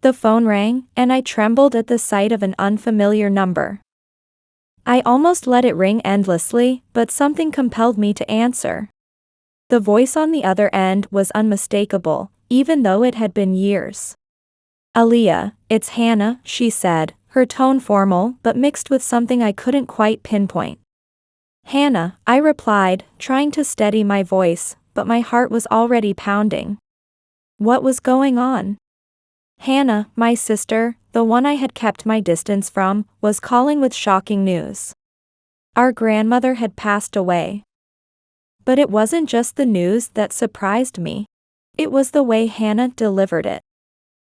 The phone rang, and I trembled at the sight of an unfamiliar number. I almost let it ring endlessly, but something compelled me to answer. The voice on the other end was unmistakable, even though it had been years. "Aaliyah, it's Hannah," she said, her tone formal but mixed with something I couldn't quite pinpoint. "Hannah," I replied, trying to steady my voice, but my heart was already pounding. What was going on? Hannah, my sister, the one I had kept my distance from, was calling with shocking news. Our grandmother had passed away. But it wasn't just the news that surprised me. It was the way Hannah delivered it.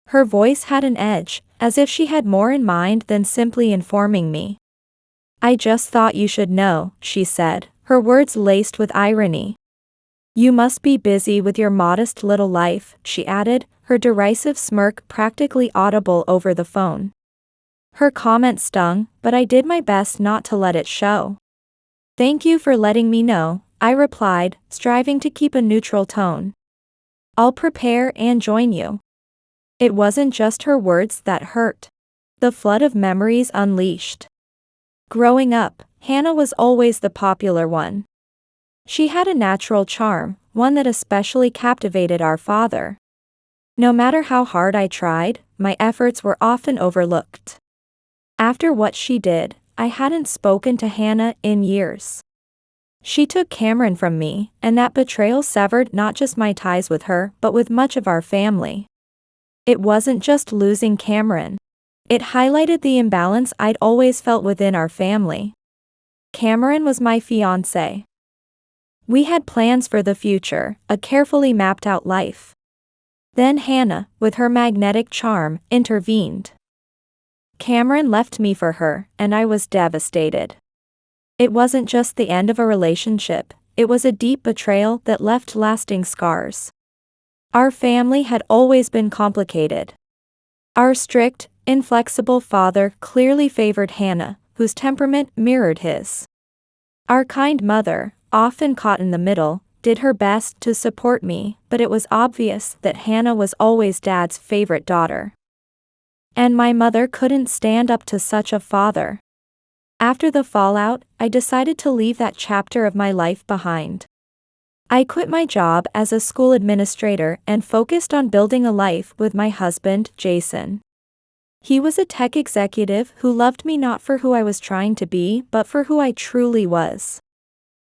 Her voice had an edge, as if she had more in mind than simply informing me. "I just thought you should know," she said, her words laced with irony. "You must be busy with your modest little life," she added, her derisive smirk practically audible over the phone. Her comment stung, but I did my best not to let it show. "Thank you for letting me know," I replied, striving to keep a neutral tone. "I'll prepare and join you." It wasn't just her words that hurt. The flood of memories unleashed. Growing up, Hannah was always the popular one. She had a natural charm, one that especially captivated our father. No matter how hard I tried, my efforts were often overlooked. After what she did, I hadn't spoken to Hannah in years. She took Cameron from me, and that betrayal severed not just my ties with her but with much of our family. It wasn't just losing Cameron. It highlighted the imbalance I'd always felt within our family. Cameron was my fiancé. We had plans for the future, a carefully mapped out life. Then Hannah, with her magnetic charm, intervened. Cameron left me for her, and I was devastated. It wasn't just the end of a relationship, it was a deep betrayal that left lasting scars. Our family had always been complicated. Our strict, inflexible father clearly favored Hannah, whose temperament mirrored his. Our kind mother, often caught in the middle, did her best to support me, but it was obvious that Hannah was always Dad's favorite daughter. And my mother couldn't stand up to such a father. After the fallout, I decided to leave that chapter of my life behind. I quit my job as a school administrator and focused on building a life with my husband, Jason. He was a tech executive who loved me not for who I was trying to be but for who I truly was.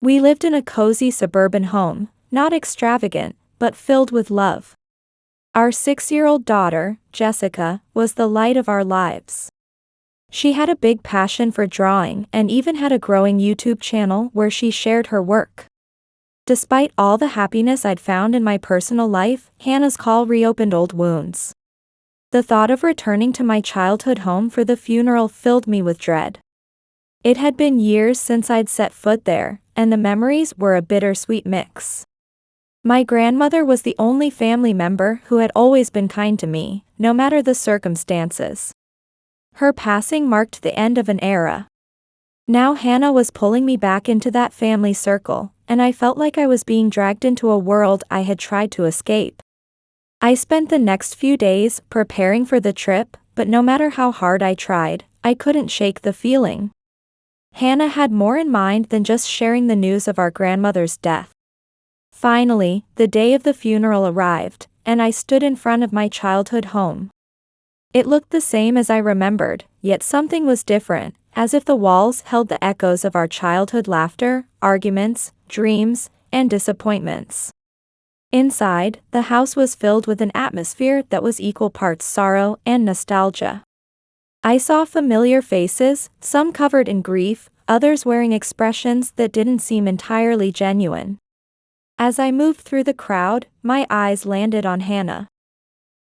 We lived in a cozy suburban home, not extravagant, but filled with love. Our 6-year-old daughter, Jessica, was the light of our lives. She had a big passion for drawing and even had a growing YouTube channel where she shared her work. Despite all the happiness I'd found in my personal life, Hannah's call reopened old wounds. The thought of returning to my childhood home for the funeral filled me with dread. It had been years since I'd set foot there, and the memories were a bittersweet mix. My grandmother was the only family member who had always been kind to me, no matter the circumstances. Her passing marked the end of an era. Now Hannah was pulling me back into that family circle, and I felt like I was being dragged into a world I had tried to escape. I spent the next few days preparing for the trip, but no matter how hard I tried, I couldn't shake the feeling. Hannah had more in mind than just sharing the news of our grandmother's death. Finally, the day of the funeral arrived, and I stood in front of my childhood home. It looked the same as I remembered, yet something was different, as if the walls held the echoes of our childhood laughter, arguments, dreams, and disappointments. Inside, the house was filled with an atmosphere that was equal parts sorrow and nostalgia. I saw familiar faces, some covered in grief, others wearing expressions that didn't seem entirely genuine. As I moved through the crowd, my eyes landed on Hannah.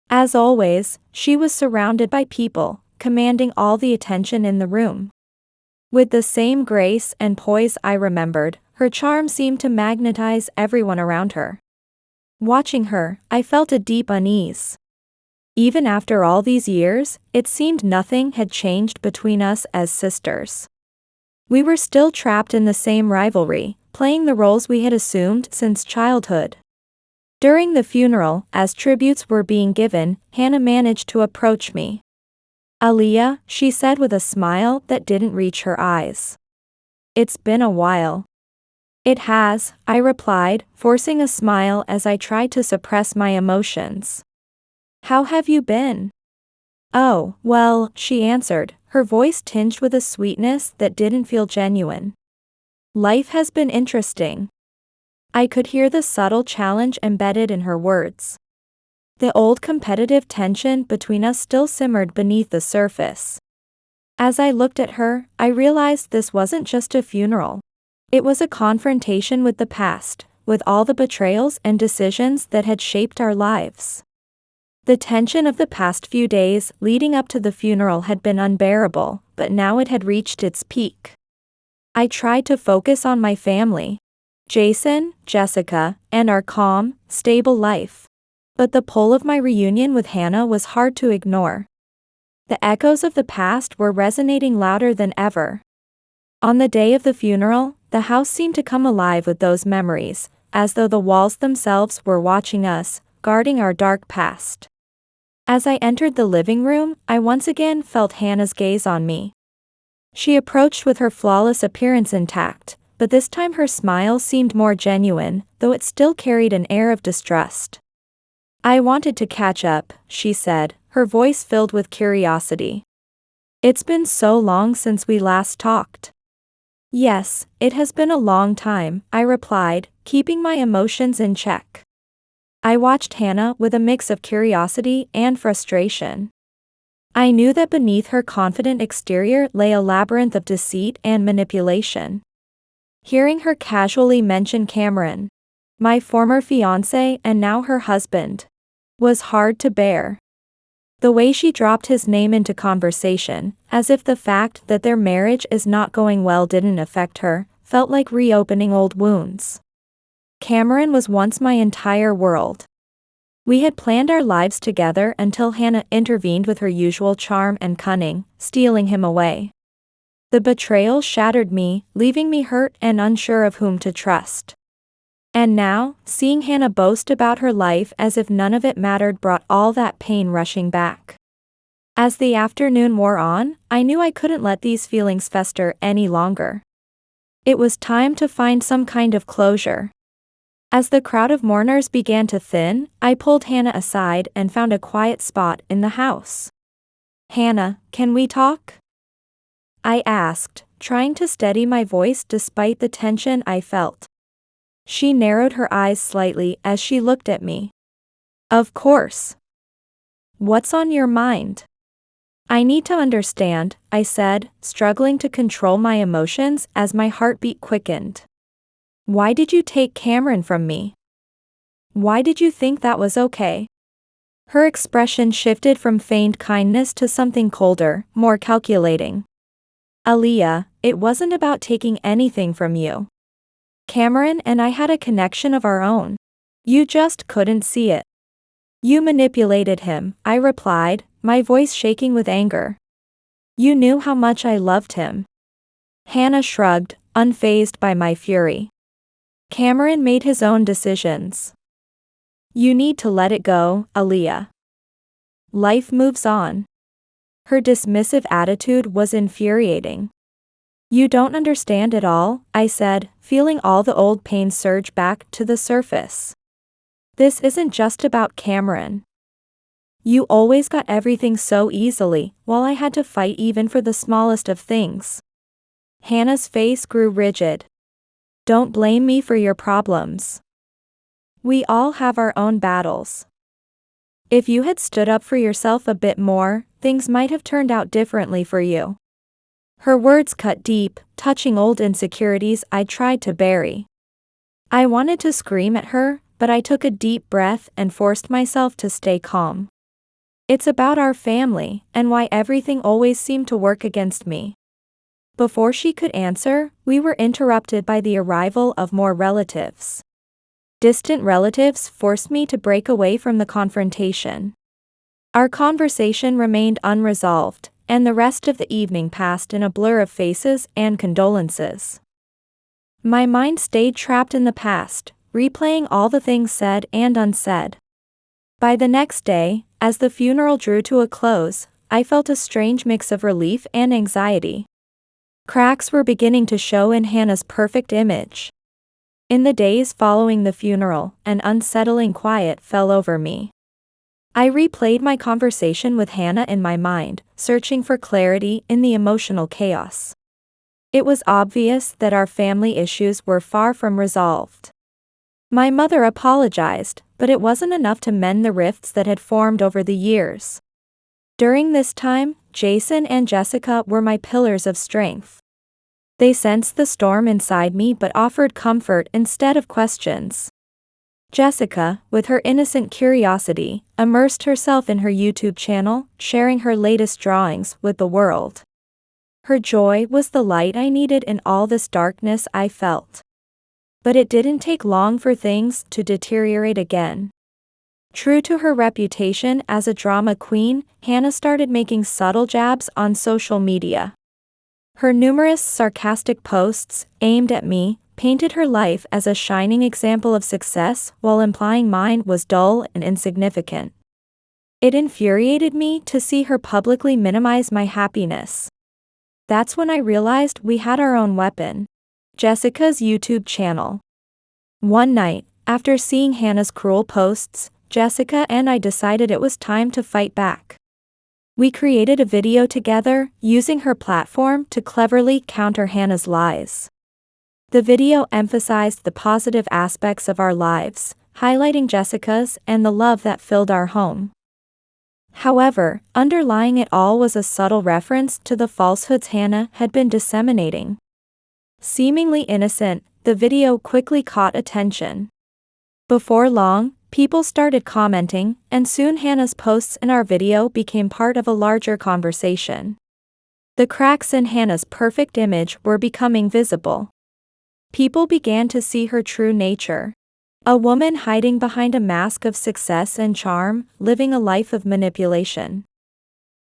As always, she was surrounded by people, commanding all the attention in the room. With the same grace and poise I remembered, her charm seemed to magnetize everyone around her. Watching her, I felt a deep unease. Even after all these years, it seemed nothing had changed between us as sisters. We were still trapped in the same rivalry, playing the roles we had assumed since childhood. During the funeral, as tributes were being given, Hannah managed to approach me. "Aaliyah," she said with a smile that didn't reach her eyes. "It's been a while." "It has," I replied, forcing a smile as I tried to suppress my emotions. "How have you been?" "Oh, well," she answered, her voice tinged with a sweetness that didn't feel genuine. "Life has been interesting." I could hear the subtle challenge embedded in her words. The old competitive tension between us still simmered beneath the surface. As I looked at her, I realized this wasn't just a funeral. It was a confrontation with the past, with all the betrayals and decisions that had shaped our lives. The tension of the past few days leading up to the funeral had been unbearable, but now it had reached its peak. I tried to focus on my family, Jason, Jessica, and our calm, stable life. But the pull of my reunion with Hannah was hard to ignore. The echoes of the past were resonating louder than ever. On the day of the funeral, the house seemed to come alive with those memories, as though the walls themselves were watching us, guarding our dark past. As I entered the living room, I once again felt Hannah's gaze on me. She approached with her flawless appearance intact, but this time her smile seemed more genuine, though it still carried an air of distrust. "I wanted to catch up," she said, her voice filled with curiosity. "It's been so long since we last talked." "Yes, it has been a long time," I replied, keeping my emotions in check. I watched Hannah with a mix of curiosity and frustration. I knew that beneath her confident exterior lay a labyrinth of deceit and manipulation. Hearing her casually mention Cameron, my former fiancé and now her husband, was hard to bear. The way she dropped his name into conversation, as if the fact that their marriage is not going well didn't affect her, felt like reopening old wounds. Cameron was once my entire world. We had planned our lives together until Hannah intervened with her usual charm and cunning, stealing him away. The betrayal shattered me, leaving me hurt and unsure of whom to trust. And now, seeing Hannah boast about her life as if none of it mattered brought all that pain rushing back. As the afternoon wore on, I knew I couldn't let these feelings fester any longer. It was time to find some kind of closure. As the crowd of mourners began to thin, I pulled Hannah aside and found a quiet spot in the house. "Hannah, can we talk?" I asked, trying to steady my voice despite the tension I felt. She narrowed her eyes slightly as she looked at me. "Of course. What's on your mind?" "I need to understand," I said, struggling to control my emotions as my heartbeat quickened. "Why did you take Cameron from me? Why did you think that was okay?" Her expression shifted from feigned kindness to something colder, more calculating. "Aaliyah, it wasn't about taking anything from you. Cameron and I had a connection of our own. You just couldn't see it. You manipulated him," I replied, my voice shaking with anger. "You knew how much I loved him." Hannah shrugged, unfazed by my fury. "Cameron made his own decisions. You need to let it go, Aaliyah. Life moves on." Her dismissive attitude was infuriating. "You don't understand at all," I said, feeling all the old pain surge back to the surface. "This isn't just about Cameron. You always got everything so easily, while I had to fight even for the smallest of things." Hannah's face grew rigid. "Don't blame me for your problems. We all have our own battles. If you had stood up for yourself a bit more, things might have turned out differently for you." Her words cut deep, touching old insecurities I tried to bury. I wanted to scream at her, but I took a deep breath and forced myself to stay calm. "It's about our family, and why everything always seemed to work against me." Before she could answer, we were interrupted by the arrival of more relatives. Distant relatives forced me to break away from the confrontation. Our conversation remained unresolved, and the rest of the evening passed in a blur of faces and condolences. My mind stayed trapped in the past, replaying all the things said and unsaid. By the next day, as the funeral drew to a close, I felt a strange mix of relief and anxiety. Cracks were beginning to show in Hannah's perfect image. In the days following the funeral, an unsettling quiet fell over me. I replayed my conversation with Hannah in my mind, searching for clarity in the emotional chaos. It was obvious that our family issues were far from resolved. My mother apologized, but it wasn't enough to mend the rifts that had formed over the years. During this time, Jason and Jessica were my pillars of strength. They sensed the storm inside me but offered comfort instead of questions. Jessica, with her innocent curiosity, immersed herself in her YouTube channel, sharing her latest drawings with the world. Her joy was the light I needed in all this darkness I felt. But it didn't take long for things to deteriorate again. True to her reputation as a drama queen, Hannah started making subtle jabs on social media. Her numerous sarcastic posts, aimed at me, painted her life as a shining example of success while implying mine was dull and insignificant. It infuriated me to see her publicly minimize my happiness. That's when I realized we had our own weapon: Jessica's YouTube channel. One night, after seeing Hannah's cruel posts, Jessica and I decided it was time to fight back. We created a video together, using her platform to cleverly counter Hannah's lies. The video emphasized the positive aspects of our lives, highlighting Jessica's and the love that filled our home. However, underlying it all was a subtle reference to the falsehoods Hannah had been disseminating. Seemingly innocent, the video quickly caught attention. Before long, people started commenting, and soon Hannah's posts in our video became part of a larger conversation. The cracks in Hannah's perfect image were becoming visible. People began to see her true nature. A woman hiding behind a mask of success and charm, living a life of manipulation.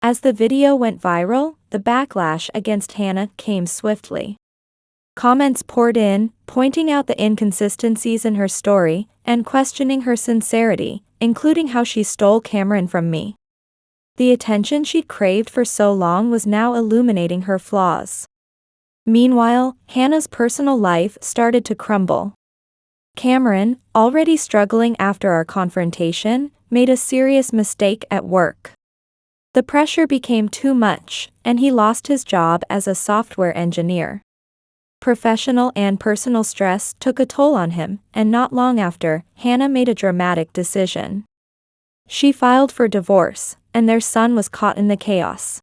As the video went viral, the backlash against Hannah came swiftly. Comments poured in, pointing out the inconsistencies in her story, and questioning her sincerity, including how she stole Cameron from me. The attention she'd craved for so long was now illuminating her flaws. Meanwhile, Hannah's personal life started to crumble. Cameron, already struggling after our confrontation, made a serious mistake at work. The pressure became too much, and he lost his job as a software engineer. Professional and personal stress took a toll on him, and not long after, Hannah made a dramatic decision. She filed for divorce, and their son was caught in the chaos.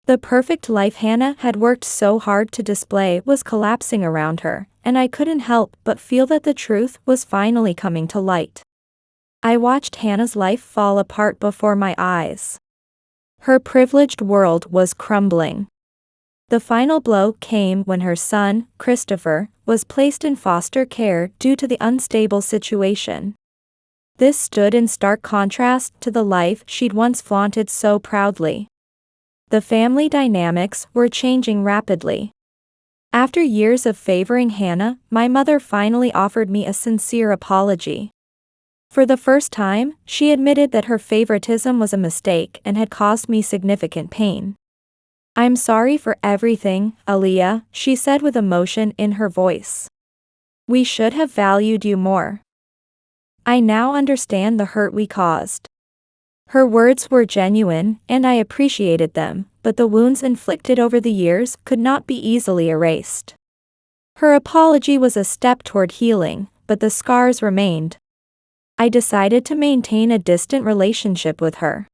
The perfect life Hannah had worked so hard to display was collapsing around her, and I couldn't help but feel that the truth was finally coming to light. I watched Hannah's life fall apart before my eyes. Her privileged world was crumbling. The final blow came when her son, Christopher, was placed in foster care due to the unstable situation. This stood in stark contrast to the life she'd once flaunted so proudly. The family dynamics were changing rapidly. After years of favoring Hannah, my mother finally offered me a sincere apology. For the first time, she admitted that her favoritism was a mistake and had caused me significant pain. "I'm sorry for everything, Aaliyah," she said with emotion in her voice. "We should have valued you more. I now understand the hurt we caused." Her words were genuine, and I appreciated them, but the wounds inflicted over the years could not be easily erased. Her apology was a step toward healing, but the scars remained. I decided to maintain a distant relationship with her.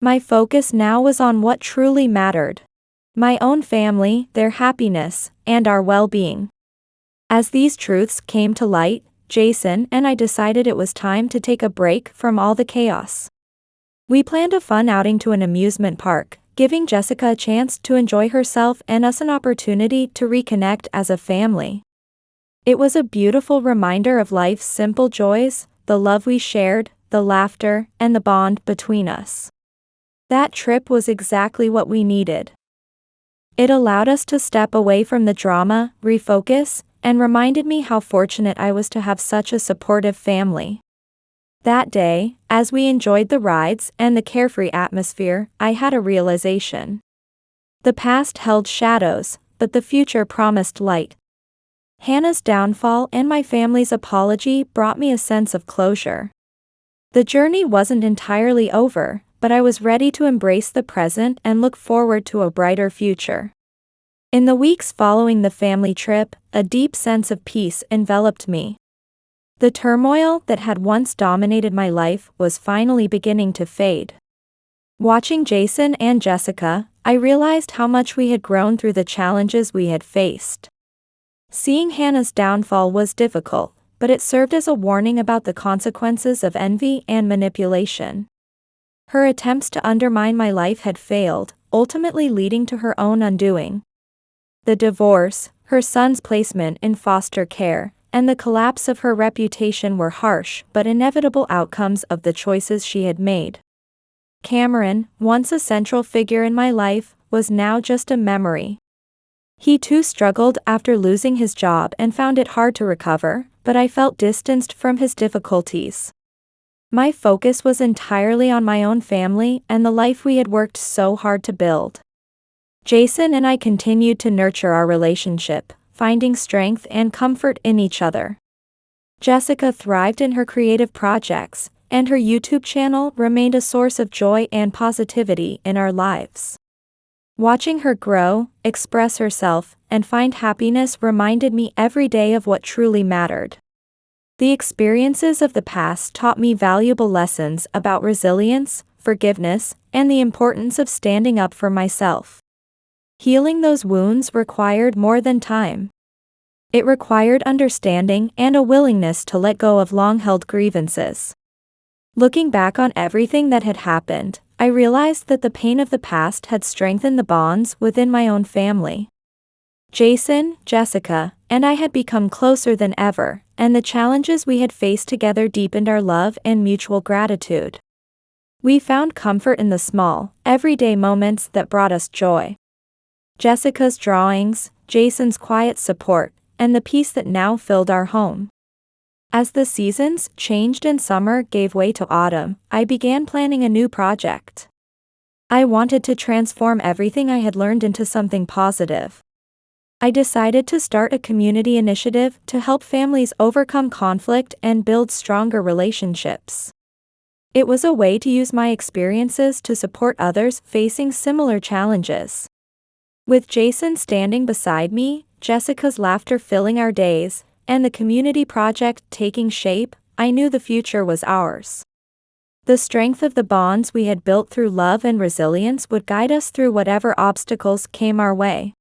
My focus now was on what truly mattered: my own family, their happiness, and our well-being. As these truths came to light, Jason and I decided it was time to take a break from all the chaos. We planned a fun outing to an amusement park, giving Jessica a chance to enjoy herself and us an opportunity to reconnect as a family. It was a beautiful reminder of life's simple joys, the love we shared, the laughter, and the bond between us. That trip was exactly what we needed. It allowed us to step away from the drama, refocus, and reminded me how fortunate I was to have such a supportive family. That day, as we enjoyed the rides and the carefree atmosphere, I had a realization. The past held shadows, but the future promised light. Hannah's downfall and my family's apology brought me a sense of closure. The journey wasn't entirely over, but I was ready to embrace the present and look forward to a brighter future. In the weeks following the family trip, a deep sense of peace enveloped me. The turmoil that had once dominated my life was finally beginning to fade. Watching Jason and Jessica, I realized how much we had grown through the challenges we had faced. Seeing Hannah's downfall was difficult, but it served as a warning about the consequences of envy and manipulation. Her attempts to undermine my life had failed, ultimately leading to her own undoing. The divorce, her son's placement in foster care, and the collapse of her reputation were harsh but inevitable outcomes of the choices she had made. Cameron, once a central figure in my life, was now just a memory. He too struggled after losing his job and found it hard to recover, but I felt distanced from his difficulties. My focus was entirely on my own family and the life we had worked so hard to build. Jason and I continued to nurture our relationship, finding strength and comfort in each other. Jessica thrived in her creative projects, and her YouTube channel remained a source of joy and positivity in our lives. Watching her grow, express herself, and find happiness reminded me every day of what truly mattered. The experiences of the past taught me valuable lessons about resilience, forgiveness, and the importance of standing up for myself. Healing those wounds required more than time. It required understanding and a willingness to let go of long-held grievances. Looking back on everything that had happened, I realized that the pain of the past had strengthened the bonds within my own family. Jason, Jessica, and I had become closer than ever, and the challenges we had faced together deepened our love and mutual gratitude. We found comfort in the small, everyday moments that brought us joy. Jessica's drawings, Jason's quiet support, and the peace that now filled our home. As the seasons changed and summer gave way to autumn, I began planning a new project. I wanted to transform everything I had learned into something positive. I decided to start a community initiative to help families overcome conflict and build stronger relationships. It was a way to use my experiences to support others facing similar challenges. With Jason standing beside me, Jessica's laughter filling our days, and the community project taking shape, I knew the future was ours. The strength of the bonds we had built through love and resilience would guide us through whatever obstacles came our way.